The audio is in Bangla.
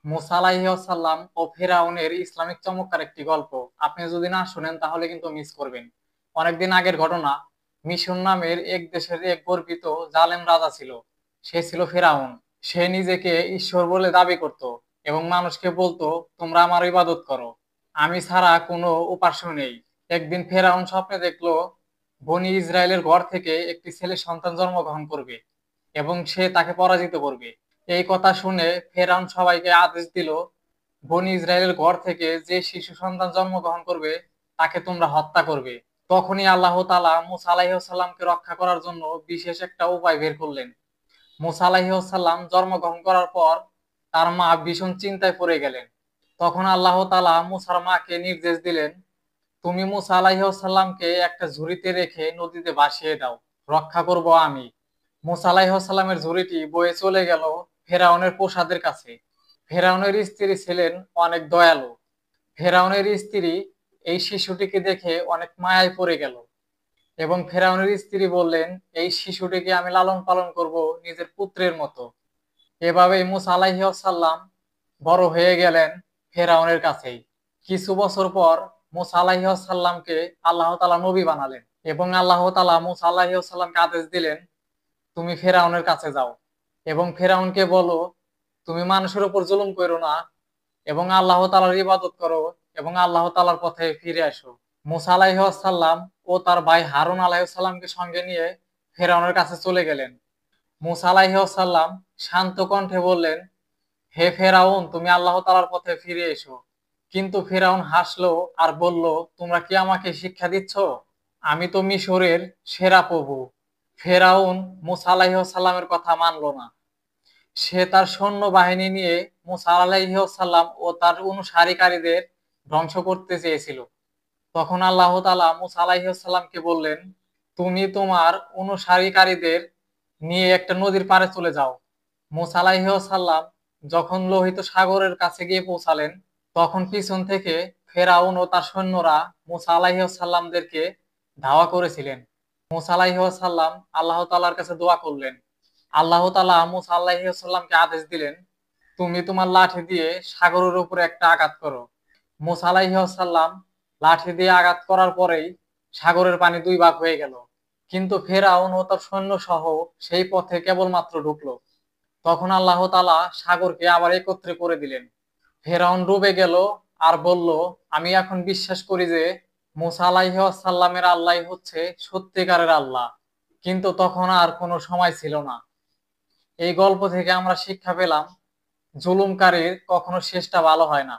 মুসা আলাইহিসসালাম ও ফেরাউনের ইসলামিক চমৎকার একটি গল্প। আপনি যদি না শুনেন তাহলে কিন্তু মিস করবেন। অনেকদিন আগের ঘটনা। মিশর নামের এক দেশের এক গর্বিত জালেম রাজা ছিল। সে ছিল ফেরাউন। সে নিজেকে ঈশ্বর বলে দাবি করত এবং মানুষকে বলতো, তোমরা আমার ইবাদত করো, আমি ছাড়া কোনো উপাস্য নেই। একদিন ফেরাউন স্বপ্নে দেখলো বনি ইসরায়েলের ঘর থেকে একটি ছেলে সন্তান জন্মগ্রহণ করবে এবং সে তাকে পরাজিত করবে। এই কথা শুনে ফেরাউন সবাইকে আদেশ দিল, বনি ইসরায়েলের ঘর থেকে যে শিশু সন্তান জন্মগ্রহণ করবে তাকে তোমরা হত্যা করবে। তখনই আল্লাহ তাআলা মুসা আলাইহিসসালামকে রক্ষা করার জন্য বিশেষ একটা উপায় বের করলেন। মুসা আলাইহিসসালাম জন্মগ্রহণ করার পর তার মা ভীষণ চিন্তায় পড়ে গেলেন। তখন আল্লাহ তাআলা মুসার মাকে নির্দেশ দিলেন, তুমি মুসা আলাইহিসসালামকে একটা ঝুড়িতে রেখে নদীতে ভাসিয়ে দাও, রক্ষা করব আমি। মুসা আলাইহিসসালামের ঝুড়িটি বয়ে চলে গেল ফেরাউনের প্রাসাদের কাছে। ফেরাউনের স্ত্রী ছিলেন অনেক দয়ালু। ফেরাউনের স্ত্রী এই শিশুটিকে দেখে অনেক মায়ায় পড়ে গেল এবং ফেরাউনের স্ত্রী বললেন, এই শিশুটিকে আমি লালন পালন করব নিজের পুত্রের মতো। এভাবেই মুসা আলাইহিসসালাম বড় হয়ে গেলেন ফেরাউনের কাছেই। কিছু বছর পর মুসা আলাইহিসসালামকে আল্লাহ তাআলা নবী বানালেন এবং আল্লাহ তাআলা মুসা আলাইহিসসালামকে আদেশ দিলেন, তুমি ফেরাউনের কাছে যাও এবং ফেরাউনকে বলো, তুমি মানুষের উপর জুলুম করো না এবং আল্লাহ তাআলার ইবাদত করো এবং আল্লাহ তাআলার পথে ফিরে আসো। মুসা আলাইহিসসালাম ও তার ভাই হারুন আলাইহিসসালামকে সঙ্গে নিয়ে ফেরাউনের কাছে চলে গেলেন। মুসা আলাইহিসসালাম শান্ত কণ্ঠে বললেন, হে ফেরাউন, তুমি আল্লাহ তাআলার পথে ফিরে এসো। কিন্তু ফেরাউন হাসলো আর বলল, তোমরা কি আমাকে শিক্ষা দিচ্ছ? আমি তো মিশরের সেরা প্রভু। ফেরাউন মুসা আলাইহিসসালামের কথা মানল না। সে তার সৈন্য বাহিনী নিয়ে মুসা আলাইহিসসালাম ও তার অনুসারীকারীদের ধ্বংস করতে চেয়েছিল। তখন আল্লাহ তাআলা মুসা আলাইহিসসালামকে বললেন, তুমি তোমার অনুসারীকারীদের নিয়ে একটা নদীর পাড়ে চলে যাও। মুসা আলাইহিসসালাম যখন লোহিত সাগরের কাছে গিয়ে পৌঁছালেন, তখন পিছন থেকে ফেরাউন ও তার সৈন্যরা মুসা আলাইহিসসালামদেরকে ধাওয়া করেছিলেন। মুসা আলাইহিসসালাম আল্লাহ তাআলার কাছে দোয়া করলেন। আল্লাহ তাআলা মুসা আলাইহিসসালামকে আদেশ দিলেন, তুমি তোমার লাঠি দিয়ে সাগরের উপরে একটা আঘাত করো। মুসা আলাইহিসসালাম লাঠি দিয়ে আঘাত করার পরেই সাগরের পানি দুই ভাগ হয়ে গেল। কিন্তু ফেরাউন ও তার সৈন্য সহ সেই পথে কেবলমাত্র ঢুকলো। তখন আল্লাহ তাআলা সাগরকে আবার একত্রে করে দিলেন। ফেরাউন ডুবে গেল আর বলল, আমি এখন বিশ্বাস করি যে মুসা আলাইহিসসালামের আল্লাহ হচ্ছে সত্যিকারের আল্লাহ। কিন্তু তখন আর কোনো সময় ছিল না। এই গল্প থেকে আমরা শিক্ষা পেলাম, জুলুমকারীর কখনো শেষটা ভালো হয় না।